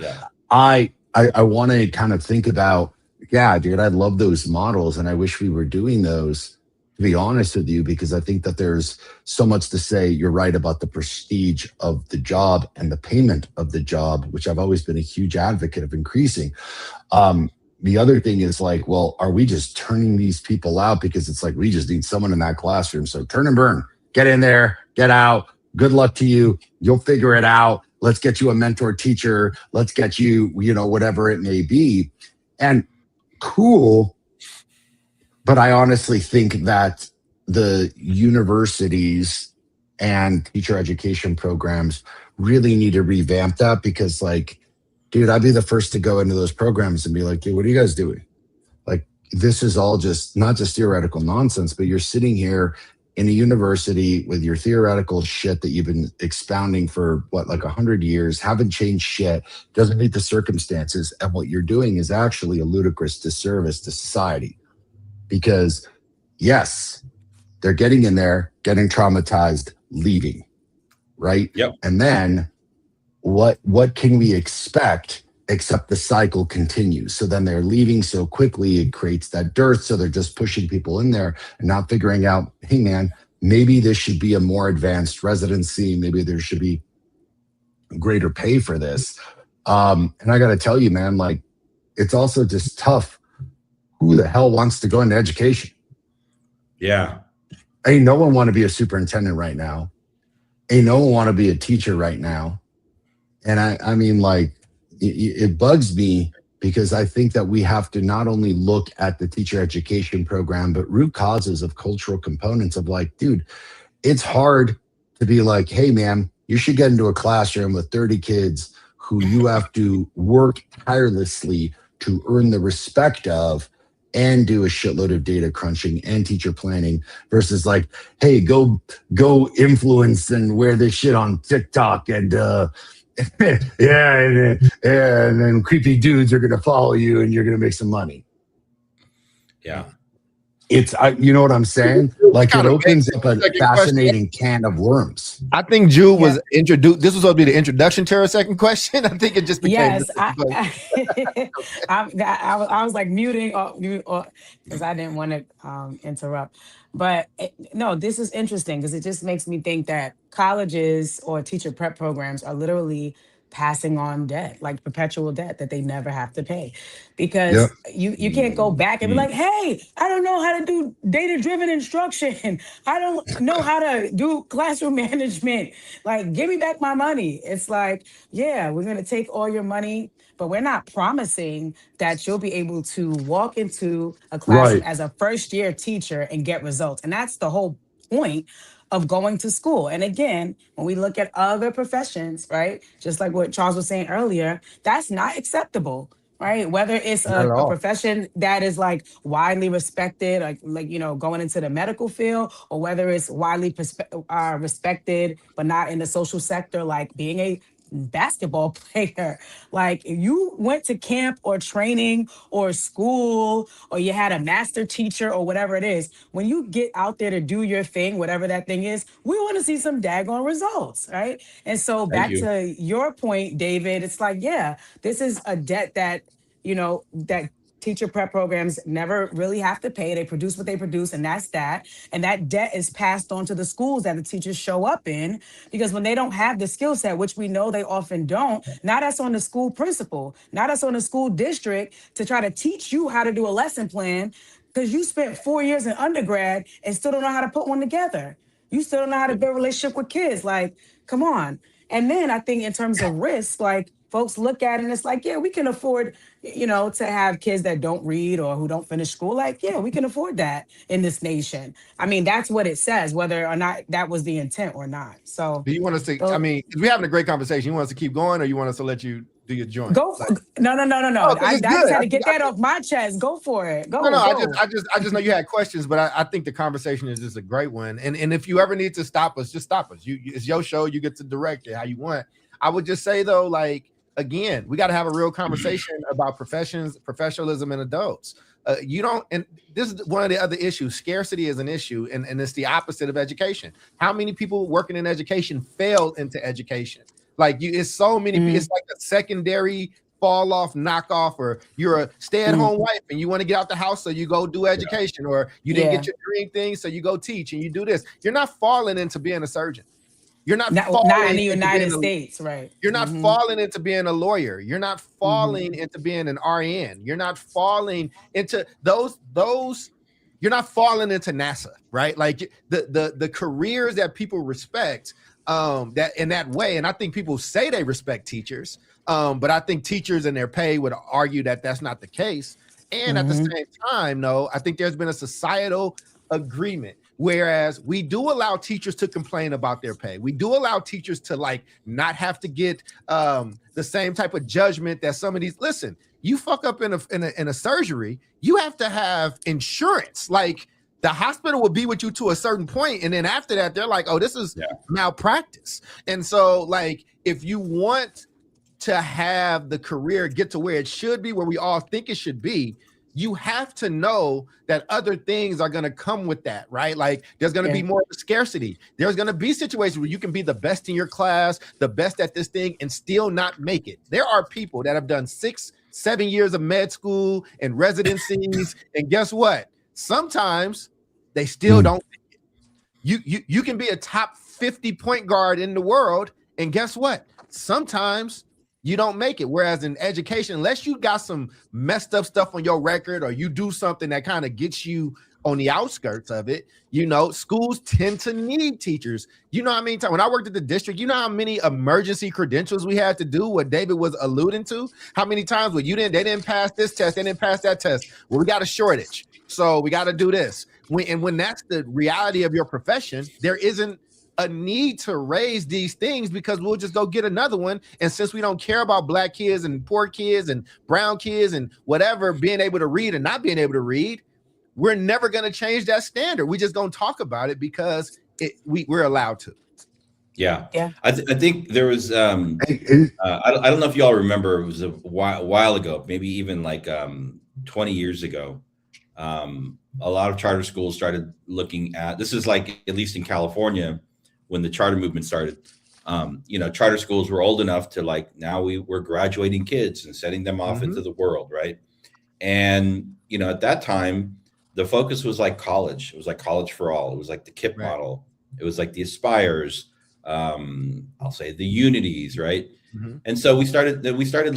I want to kind of think about, yeah, dude, I love those models and I wish we were doing those, to be honest with you, because I think that there's so much to say. You're right about the prestige of the job and the payment of the job, which I've always been a huge advocate of increasing. The other thing is like, well, are we just turning these people out because it's like, we just need someone in that classroom? So turn and burn, get in there, get out. Good luck to you. You'll figure it out. Let's get you a mentor teacher. Let's get you, whatever it may be. And cool. But I honestly think that the universities and teacher education programs really need to revamp that, because, like, dude, I'd be the first to go into those programs and be like, dude, what are you guys doing? Like, this is all just not just theoretical nonsense, but you're sitting here in a university with your theoretical shit that you've been expounding for 100 years, haven't changed shit, doesn't meet the circumstances. And what you're doing is actually a ludicrous disservice to society. Because yes, they're getting in there, getting traumatized, leaving, right? Yep. And then what can we expect except the cycle continues? So then they're leaving so quickly, it creates that dearth. So they're just pushing people in there and not figuring out, hey man, maybe this should be a more advanced residency. Maybe there should be greater pay for this. And I got to tell you, man, like, it's also just tough. Who the hell wants to go into education? Yeah. Ain't no one want to be a superintendent right now. Ain't no one want to be a teacher right now. And I mean, like, it bugs me, because I think that we have to not only look at the teacher education program, but root causes of cultural components of, like, dude, it's hard to be like, hey man, you should get into a classroom with 30 kids who you have to work tirelessly to earn the respect of and do a shitload of data crunching and teacher planning, versus like, hey, go influence and wear this shit on TikTok and yeah, and then creepy dudes are gonna follow you and you're gonna make some money. Yeah. It's, you know what I'm saying? Like, it opens up a fascinating can of worms. I think Jude was introduced. This was supposed to be the introduction to her second question. I think it just became. Yes, I was like muting because I didn't want to interrupt. But no, this is interesting because it just makes me think that colleges or teacher prep programs are literally passing on debt, like perpetual debt that they never have to pay, because you can't go back and be like, hey, I don't know how to do data-driven instruction. I don't know how to do classroom management. Like, give me back my money. It's like, yeah, we're going to take all your money, but we're not promising that you'll be able to walk into a classroom as a first-year teacher and get results. And that's the whole point of going to school. And again, when we look at other professions, right, just like what Charles was saying earlier, that's not acceptable, right? Whether it's a profession that is like widely respected, like going into the medical field, or whether it's widely respected but not in the social sector, like being a basketball player. Like, if you went to camp or training or school, or you had a master teacher or whatever it is, when you get out there to do your thing, whatever that thing is, we want to see some daggone results, right? And so back to your point, David, it's like, yeah, this is a debt that that teacher prep programs never really have to pay. They produce what they produce, and that's that. And that debt is passed on to the schools that the teachers show up in, because when they don't have the skill set, which we know they often don't, now that's on the school principal, now that's on the school district to try to teach you how to do a lesson plan, because you spent 4 years in undergrad and still don't know how to put one together. You still don't know how to build a relationship with kids. Like, come on. And then I think in terms of risk, like, folks look at it and it's like, yeah, we can afford, to have kids that don't read or who don't finish school. Like, yeah, we can afford that in this nation. I mean, that's what it says, whether or not that was the intent or not. So Do you want us to? I mean, we're having a great conversation. You want us to keep going, or you want us to let you do your joint? go. No. Oh, 'cause I it's just good. had to get that off my chest. Go for it. Go. No, go. I just know you had questions, but I think the conversation is just a great one. And if you ever need to stop us, just stop us. It's your show. You get to direct it how you want. I would just say though, like, again, we got to have a real conversation about professionalism, and adults. And this is one of the other issues. Scarcity is an issue, and it's the opposite of education. How many people working in education failed into education? Like, it's so many. It's like a secondary fall off, knockoff, or you're a stay-at-home wife and you want to get out the house, so you go do education, or you didn't get your dream thing, so you go teach and you do this. You're not falling into being a surgeon. You're not in the United States, right? You're not falling into being a lawyer. You're not falling into being an RN. You're not falling into those. You're not falling into NASA, right? Like the careers that people respect, that in that way. And I think people say they respect teachers, but I think teachers and their pay would argue that that's not the case. And at the same time, no, I think there's been a societal agreement. Whereas we do allow teachers to complain about their pay. We do allow teachers to like not have to get the same type of judgment that some of these. Listen, you fuck up in a surgery, you have to have insurance. Like, the hospital will be with you to a certain point, and then after that, they're like, "Oh, this is malpractice." And so, like, if you want to have the career get to where it should be, where we all think it should be, you have to know that other things are going to come with that, right? Like, there's going to be more scarcity. There's going to be situations where you can be the best in your class, the best at this thing, and still not make it. There are people that have done 6-7 years of med school and residencies, and guess what? Sometimes they still don't make it. You can be a top 50 point guard in the world, and guess what? Sometimes you don't make it. Whereas in education, unless you got some messed up stuff on your record, or you do something that kind of gets you on the outskirts of it, schools tend to need teachers. You know how many times when I worked at the district, you know how many emergency credentials we had to do, what David was alluding to? How many times they didn't pass this test, they didn't pass that test. Well, we got a shortage, so we got to do this. When that's the reality of your profession, there isn't a need to raise these things, because we'll just go get another one. And since we don't care about black kids and poor kids and brown kids and whatever being able to read and not being able to read, we're never going to change that standard. We just don't talk about it because we're allowed to. Yeah. I think there was I don't know if y'all remember, it was a while ago, maybe even like 20 years ago. A lot of charter schools started looking at, this is like, at least in California, when the charter movement started, charter schools were old enough to, like, now we're graduating kids and setting them off into the world, right? And, at that time, the focus was like college. It was like college for all. It was like the KIPP model. It was like the Aspires, I'll say the Unities, right? And so we started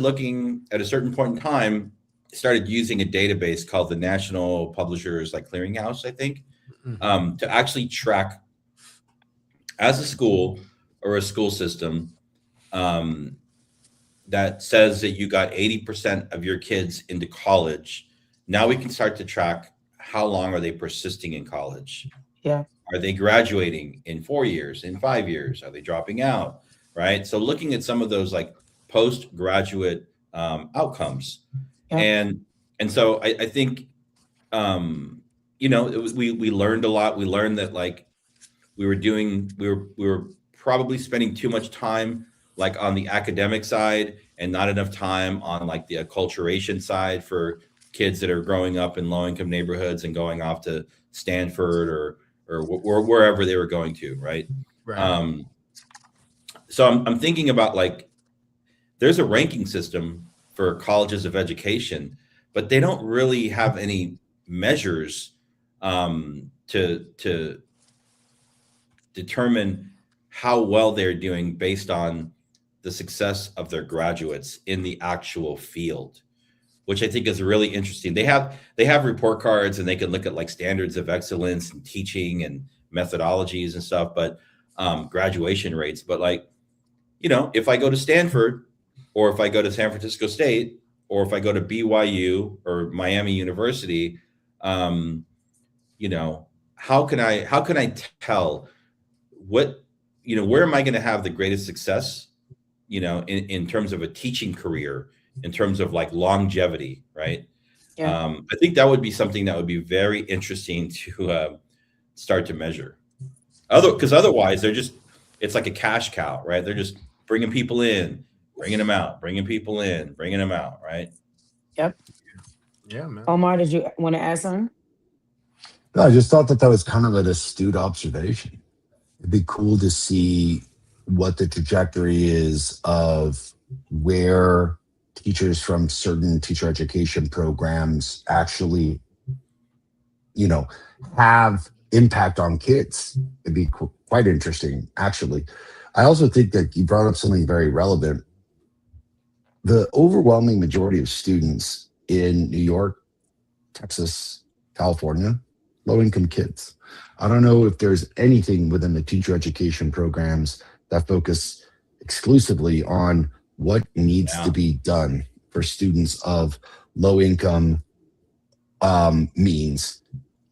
looking at a certain point in time, started using a database called the National Publishers Clearinghouse, I think, to actually track, as a school or a school system, that says that you got 80% of your kids into college. Now we can start to track how long are they persisting in college. Yeah. Are they graduating in 4 years, in 5 years? Are they dropping out? Right. So looking at some of those postgraduate outcomes. Yeah. And so I think, we learned a lot. We learned that we were probably spending too much time on the academic side and not enough time on the acculturation side for kids that are growing up in low income neighborhoods and going off to Stanford or wherever they were going to. Right. So I'm thinking about there's a ranking system for colleges of education, but they don't really have any measures to determine how well they're doing based on the success of their graduates in the actual field, which I think is really interesting. They have report cards, and they can look at like standards of excellence and teaching and methodologies and stuff, but graduation rates. But like, if I go to Stanford, or if I go to San Francisco State, or if I go to BYU or Miami University, how can I tell what, where am I going to have the greatest success, in terms of a teaching career, in terms of like longevity, right? Yeah. I think that would be something that would be very interesting to start to measure. Because otherwise it's like a cash cow, right? They're just bringing people in, bringing them out, bringing people in, bringing them out, right? Yep. Yeah, man. Omar, did you want to add something? No, I just thought that was kind of an astute observation. It'd be cool to see what the trajectory is of where teachers from certain teacher education programs actually, have impact on kids. It'd be quite interesting, actually. I also think that you brought up something very relevant. The overwhelming majority of students in New York, Texas, California, low-income kids. I don't know if there's anything within the teacher education programs that focus exclusively on what needs to be done for students of low-income means,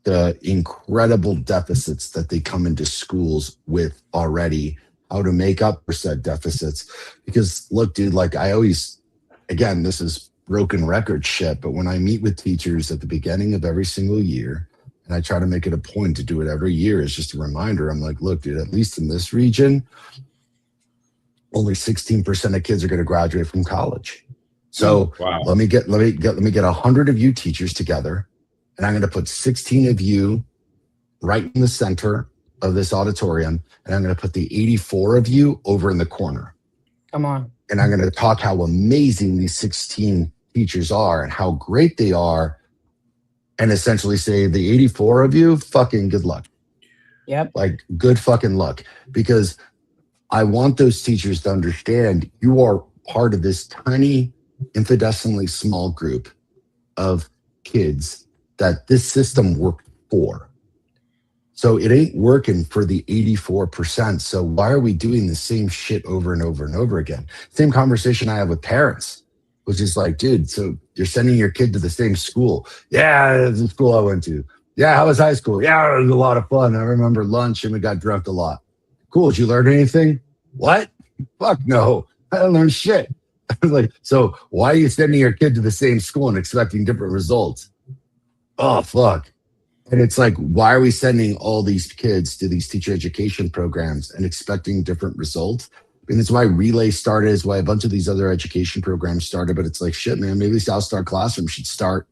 the incredible deficits that they come into schools with already, how to make up for said deficits. Because look, dude, like I always, again, this is broken record shit, but when I meet with teachers at the beginning of every single year, and I try to make it a point to do it every year, it's just a reminder. I'm like, look, dude, at least in this region, only 16% of kids are going to graduate from college. So let me get 100 of you teachers together, and I'm going to put 16 of you right in the center of this auditorium, and I'm going to put the 84 of you over in the corner. Come on. And I'm going to talk how amazing these 16 teachers are and how great they are, and essentially say the 84 of you, fucking good luck. Yep. Like good fucking luck. Because I want those teachers to understand you are part of this tiny, infinitesimally small group of kids that this system worked for. So it ain't working for the 84%. So why are we doing the same shit over and over and over again? Same conversation I have with parents, which is like, dude, so you're sending your kid to the same school. Yeah, it's the school I went to. Yeah, how was high school? Yeah, it was a lot of fun. I remember lunch and we got drunk a lot. Cool, did you learn anything? What? Fuck no, I didn't learn shit. I was like, so why are you sending your kid to the same school and expecting different results? Oh, fuck. And it's like, why are we sending all these kids to these teacher education programs and expecting different results? And it's why Relay started, is why a bunch of these other education programs started. But it's like, shit, man, maybe South Star Classroom should start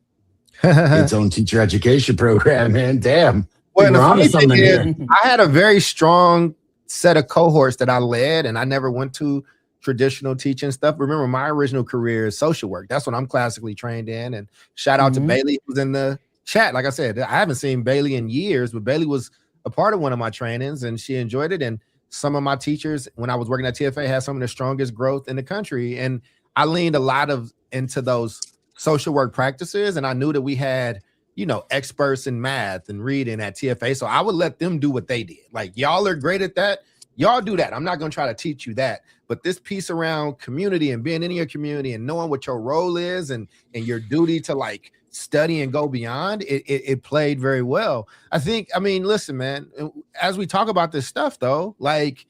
its own teacher education program, man. Damn. Well, the we're onto funny thing something is, here. I had a very strong set of cohorts that I led, and I never went to traditional teaching stuff. Remember, my original career is social work. That's what I'm classically trained in. And shout out to Bailey, who's in the chat. Like I said, I haven't seen Bailey in years, but Bailey was a part of one of my trainings and she enjoyed it. And some of my teachers, when I was working at TFA, had some of the strongest growth in the country. And I leaned a lot into those social work practices. And I knew that we had, experts in math and reading at TFA. So I would let them do what they did. Like, y'all are great at that. Y'all do that. I'm not going to try to teach you that. But this piece around community and being in your community and knowing what your role is and your duty to like study and go beyond, it played very well. Listen, man, as we talk about this stuff though, like,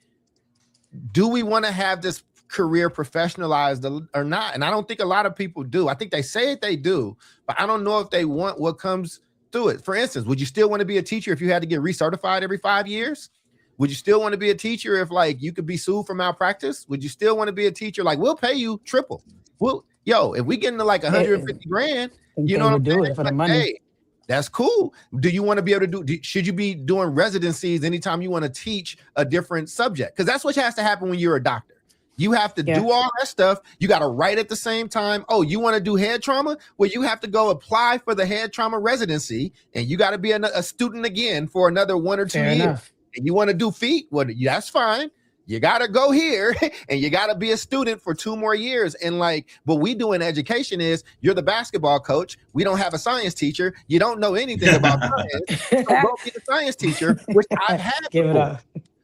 do we want to have this career professionalized or not? And I don't think a lot of people do. I think they say it, they do, but I don't know if they want what comes through it. For instance, would you still want to be a teacher if you had to get recertified every 5 years? Would you still want to be a teacher if like you could be sued for malpractice? Would you still want to be a teacher? Like, we'll pay you triple. If we get into like 150 grand, you know what I'm do saying? it for the Like, money. hey, that's cool. Do you want to be able to should you be doing residencies anytime you want to teach a different subject? Because that's what has to happen when you're a doctor. You have to Yeah. do all that stuff. You got to write at the same time. Oh, you want to do head trauma? Well, you have to go apply for the head trauma residency, and you got to be a student again for another 1 or 2 Fair years. enough. And you want to do feet? Well, that's fine. You got to go here and you got to be a student for 2 more years. And like what we do in education is you're the basketball coach. We don't have a science teacher. You don't know anything about science. So go be the science teacher, which I've had Give it before. up.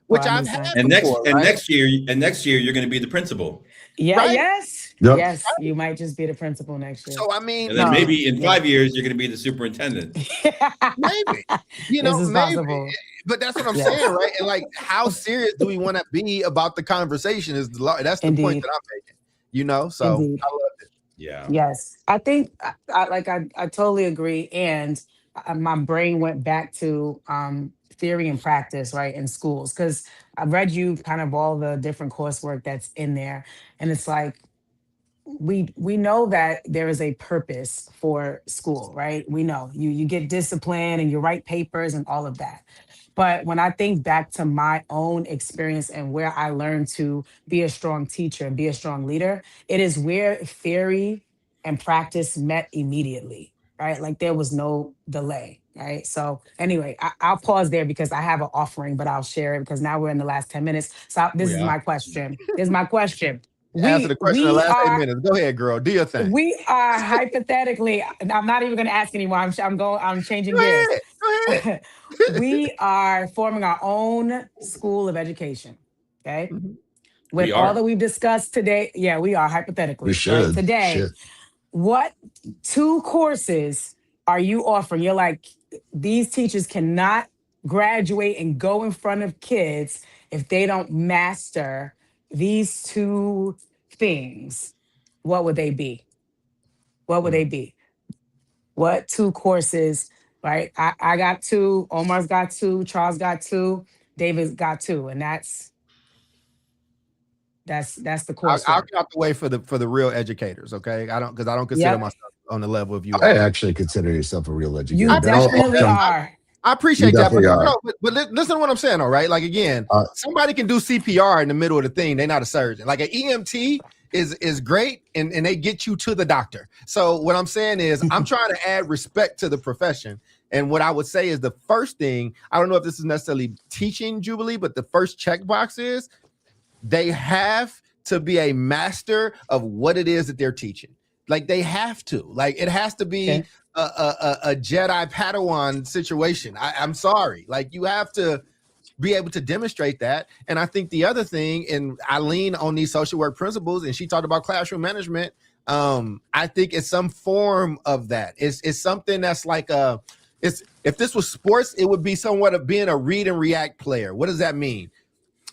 Which Well, I've had And before, right? next year you're going to be the principal. Yeah, Right? yes. Yep. Yes. You might just be the principal next year. So I mean, And then No. maybe in 5 years you're going to be the superintendent. maybe, you know, This is maybe. possible. But that's what I'm Yeah. saying, right? And like, how serious do we want to be about the conversation? That's the point Indeed. that I'm making. You know, so Indeed. I love it. Yeah. Yes, I think I totally agree, and my brain went back to theory and practice, right, in schools, because I read you kind of all the different coursework that's in there, and it's like we know that there is a purpose for school, right? We know you get discipline and you write papers and all of that. But when I think back to my own experience and where I learned to be a strong teacher and be a strong leader, it is where theory and practice met immediately, right? Like there was no delay, right? So anyway, I'll pause there because I have an offering, but I'll share it because now we're in the last 10 minutes. So this is Yeah. my question. This is my question. Answer the question in the we last 8 are- minutes. Go ahead, girl. Do your thing. We are hypothetically, I'm not even going to ask anymore. I'm changing Go gears. ahead. Go ahead. We are forming our own school of education. Okay. Mhm. With We are. all that we've discussed today, yeah, we are hypothetically. We right? should. Today, Shit. what 2 courses are you offering? You're like, these teachers cannot graduate and go in front of kids if they don't master these 2 things. What would they be? What would they be? What 2 courses, right? I got 2, Omar's got 2, Charles got 2, David's got 2, and that's the course. I'll get out the way for the real educators, okay? I don't consider Yep. myself on the level of you. I actually consider yourself a real educator. You but I'll definitely jump- are. I appreciate You that, but, definitely are. no, but listen to what I'm saying, all right? Like again, Uh, somebody can do CPR in the middle of the thing. They're not a surgeon. Like an EMT is great, and they get you to the doctor. So what I'm saying is, I'm trying to add respect to the profession. And what I would say is the first thing, I don't know if this is necessarily teaching Jubilee, but the first checkbox is they have to be a master of what it is that they're teaching. Like they have to. Like it has to be Okay. a Jedi Padawan situation. I'm sorry. Like you have to be able to demonstrate that. And I think the other thing, and I lean on these social work principles, and she talked about classroom management. I think it's some form of that. It's something that's like if this was sports, it would be somewhat of being a read and react player. What does that mean?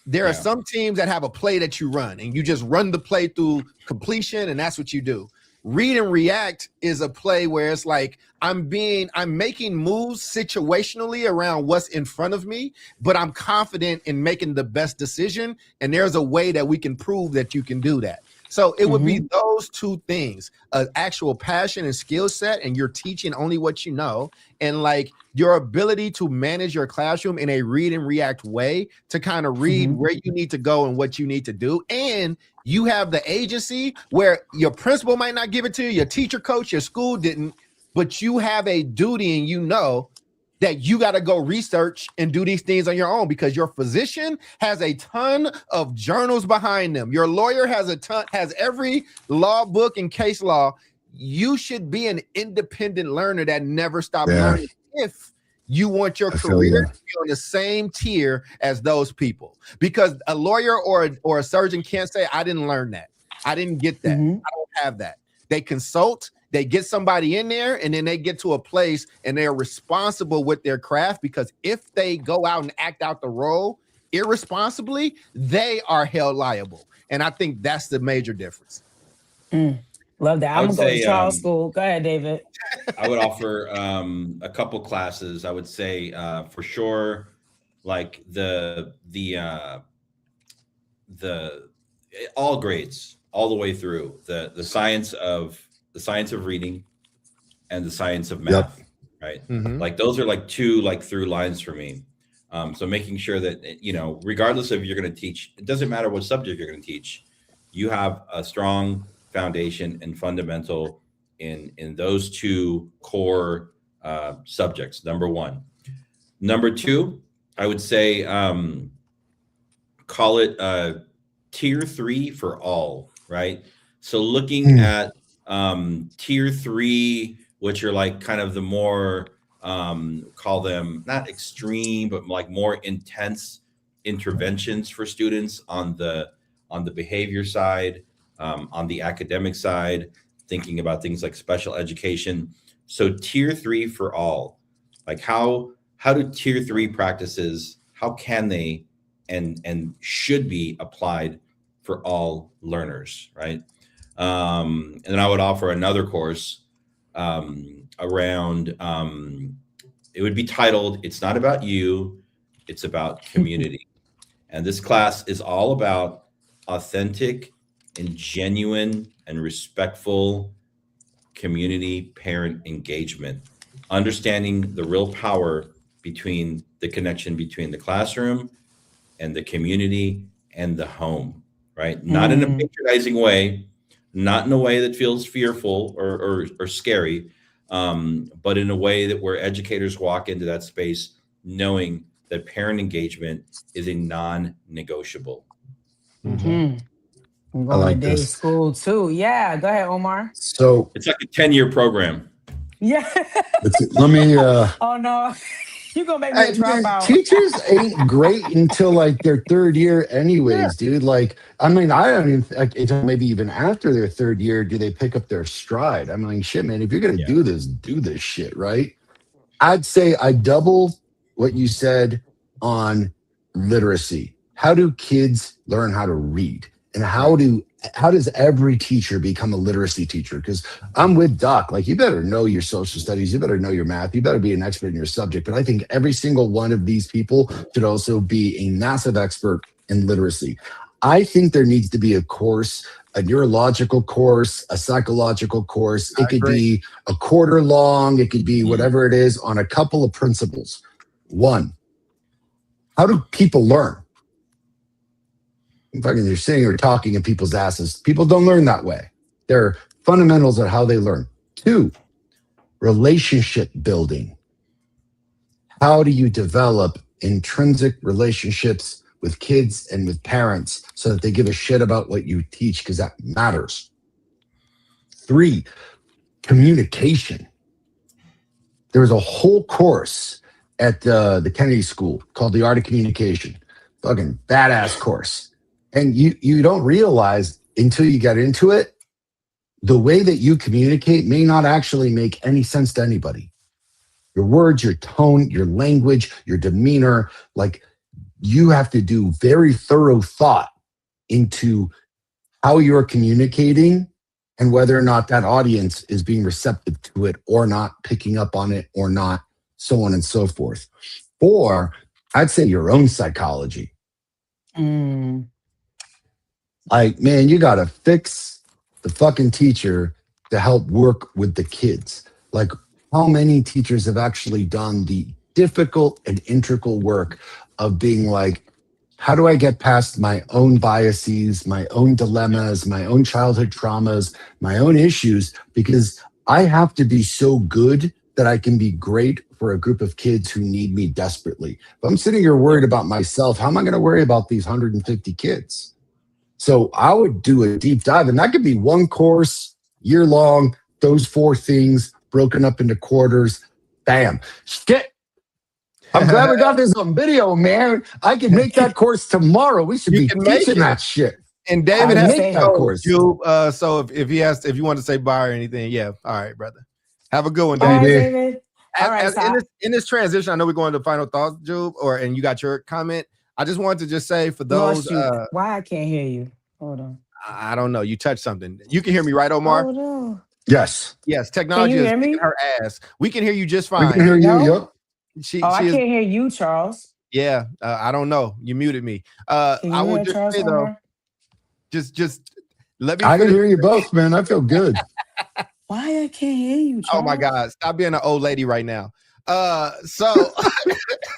There are Yeah. some teams that have a play that you run, and you just run the play through completion, and that's what you do. Read and react is a play where it's like I'm making moves situationally around what's in front of me, but I'm confident in making the best decision. And there's a way that we can prove that you can do that. So it would be those 2 things, an actual passion and skill set, and you're teaching only what you know, and like your ability to manage your classroom in a read and react way to kind of read where you need to go and what you need to do. And you have the agency where your principal might not give it to you, your teacher, coach, your school didn't, but you have a duty and you know that you got to go research and do these things on your own because your physician has a ton of journals behind them. Your lawyer has every law book and case law. You should be an independent learner that never stops Yeah. learning if you want your I feel career ya. to be on the same tier as those people. Because a lawyer or a surgeon can't say, I didn't learn that. I didn't get that. Mhm. I don't have that. They consult, they get somebody in there, and then they get to a place and they're responsible with their craft, because if they go out and act out the role irresponsibly, they are held liable. And I think that's the major difference. Love that. I I'm would gonna go to say, Charles School. Go ahead, David. I would offer a couple classes. I would say for sure, like the all grades, all the way through the science of reading and the science of math. Right, like those are like 2 like through lines for me. So making sure that regardless of you're going to teach, it doesn't matter what subject you're going to teach. you have a strong foundation and fundamental in those two core subjects. Number one. Number two, I would say call it tier 3 for all, right? So looking at tier 3, which are like kind of the more call them not extreme, but like more intense interventions for students on the behavior side, on the academic side, thinking about things like special education. So tier 3 for all, like how do tier 3 practices, how can they and should be applied for all learners, right? And then I would offer another course around, it would be titled, It's Not About You, It's About Community. And this class is all about authentic and genuine and respectful community parent engagement, understanding the real power between the connection between the classroom and the community and the home, right? Not in a patronizing way, not in a way that feels fearful or scary, but in a way that where educators walk into that space knowing that parent engagement is a non-negotiable. I'm I going like to day this. school too. Yeah, go ahead, Omar. So It's like a 10-year program. Yeah. let me. Oh no, you gonna make me a dropout. Teachers ain't great until like their third year, anyways, dude. Like, I mean, I don't even like until maybe even after their third year do they pick up their stride. I'm like, shit, man. If you're gonna do this shit, right? I'd say I double what you said on literacy. How do kids learn how to read? And how does every teacher become a literacy teacher? Because I'm with Doc. Like, you better know your social studies, you better know your math, you better be an expert in your subject. But I think every single one of these people should also be a massive expert in literacy. I think there needs to be a course, a neurological course, a psychological course. It could be a quarter long, it could be whatever it is, on a couple of principles. One, how do people learn? Fucking, you're sitting or talking in people's asses. People don't learn that way. There are fundamentals of how they learn. Two, relationship building. How do you develop intrinsic relationships with kids and with parents so that they give a shit about what you teach, because that matters. Three, communication. There was a whole course at the Kennedy School called The Art of Communication. Fucking badass course. And you don't realize until you get into it, the way that you communicate may not actually make any sense to anybody. Your words, your tone, your language, your demeanor, like, you have to do very thorough thought into how you're communicating and whether or not that audience is being receptive to it or not, picking up on it or not, so on and so forth. Or I'd say your own psychology. Like, man, you got to fix the fucking teacher to help work with the kids. Like, how many teachers have actually done the difficult and integral work of being like, how do I get past my own biases, my own dilemmas, my own childhood traumas, my own issues? Because I have to be so good that I can be great for a group of kids who need me desperately. If I'm sitting here worried about myself, how am I going to worry about these 150 kids? So I would do a deep dive, and that could be one course, year long, those 4 things broken up into quarters. Bam. Shit. I'm glad we got this on video, man. I can make that course tomorrow. We should be teaching that shit. And David has make that course. So if you want to say bye or anything, yeah. All right, brother. Have a good one, All right, David. David. All right, In this transition, I know we're going to final thoughts, Jube, and you got your comment. I just wanted to just say for those, why I can't hear you? Hold on. I don't know. You touched something. You can hear me, right, Omar? Hold on. Yes. Yes. Technology Can you is hear me? kicking her ass. We can hear you just fine. We can hear you. No? Yep. I can't hear you, Charles. Yeah. I don't know. You muted me. Can you I hear would just Charles say though, Omar? just let me. I can finish. hear you both, man. I feel good. Why I can't hear you, Charles? Oh my God! Stop being an old lady right now. So.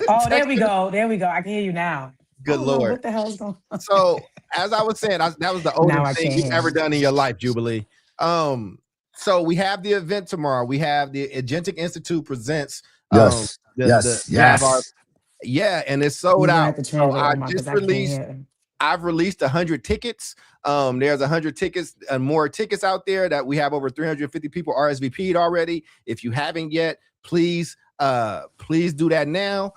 Oh, there we go. There we go. I can hear you now. Good I don't know Lord. what the hell's going on? So as I was saying, that was the Now oldest I thing can't you've hear ever him. done in your life, Jubilee. So we have the event tomorrow. We have the Agentic Institute presents Yes, the yes, we have our yes. and it's You're sold gonna out. have to So translate Omar because I can't hear him. I've released 100 tickets. There's 100 tickets and more tickets out there that we have over 350 people RSVP'd already. If you haven't yet, please do that now.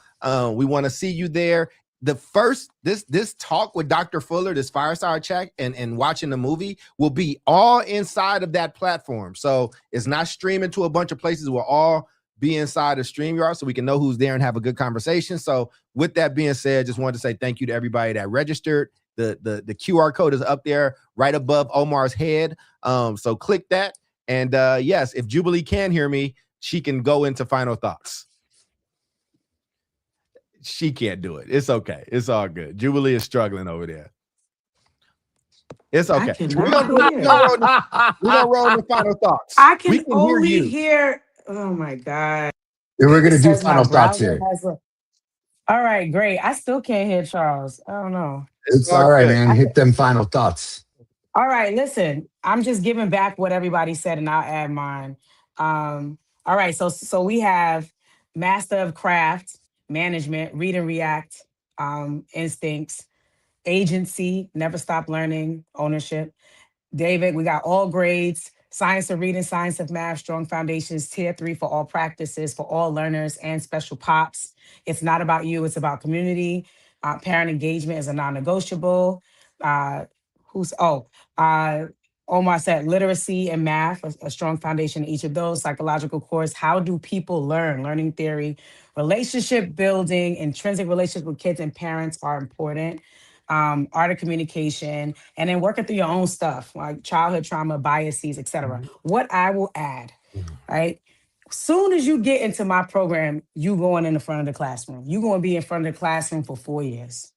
We want to see you there. The first this talk with Dr. Fuller, this fireside chat and watching the movie will be all inside of that platform. So it's not streaming to a bunch of places. We'll all be inside of StreamYard so we can know who's there and have a good conversation. So with that being said, just wanted to say thank you to everybody that registered. The QR code is up there right above Omar's head. So click that. And yes, if Jubilee can hear me, she can go into final thoughts. She can't do it. It's okay. It's all good. Jubilee is struggling over there. It's I okay. We're cannot hear. gonna roll the final thoughts. I We can can hear only you. hear. Oh my God. And we're It gonna do says my final thoughts browser here. has a. All right, great. I still can't hear Charles. I don't know. It's all all right, good. man. Hit them final thoughts. All right, listen. I'm just giving back what everybody said, and I'll add mine. All right, so we have Master of Craft, Management, Read and React, Instincts, Agency, Never Stop Learning, Ownership. David, we got all grades, science of reading, science of math, strong foundations, tier 3 for all practices, for all learners and special pops. It's not about you, it's about community. Parent engagement is a non-negotiable. Uh, who's, oh, uh, Omar said literacy and math, a strong foundation in each of those. Psychological course, how do people learn? Learning theory, relationship building, intrinsic relationships with kids and parents are important. Art of communication, and then working through your own stuff like childhood trauma, biases, etc. What I will add, right? Soon as you get into my program, you going in the front of the classroom. You're going to be in front of the classroom for 4 years.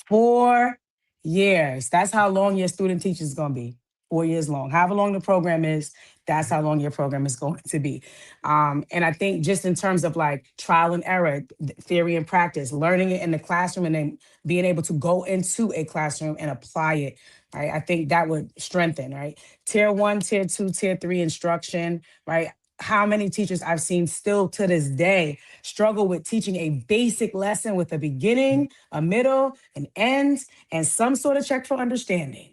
4 years. That's how long your student teacher is going to be. 4 years long. However long the program is, that's how long your program is going to be. And I think just in terms of like trial and error, theory and practice, learning it in the classroom and then being able to go into a classroom and apply it, right? I think that would strengthen, right? Tier 1, tier 2, tier 3 instruction, right? How many teachers I've seen still to this day struggle with teaching a basic lesson with a beginning, a middle, an end, and some sort of check for understanding.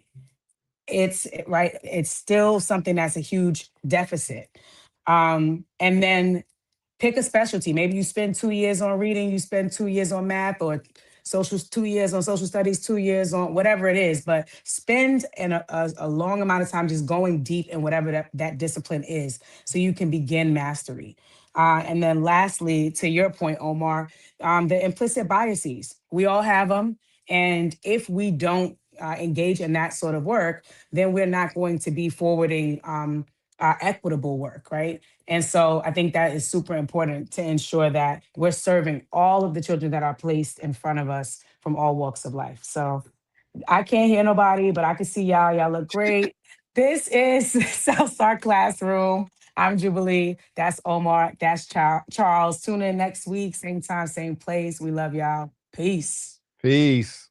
It's right, it's still something that's a huge deficit. And then pick a specialty. Maybe you spend 2 years on reading, you spend 2 years on math, or 2 years on social studies, 2 years on whatever it is, but spend a long amount of time just going deep in whatever that discipline is so you can begin mastery. And then lastly, to your point, Omar, the implicit biases, we all have them. And if we don't engage in that sort of work, then we're not going to be forwarding equitable work, right? And so I think that is super important to ensure that we're serving all of the children that are placed in front of us from all walks of life. So I can't hear nobody, but I can see y'all. Y'all look great. This is Southstar Classroom. I'm Jubilee. That's Omar. That's Charles. Tune in next week, same time, same place. We love y'all. Peace. Peace.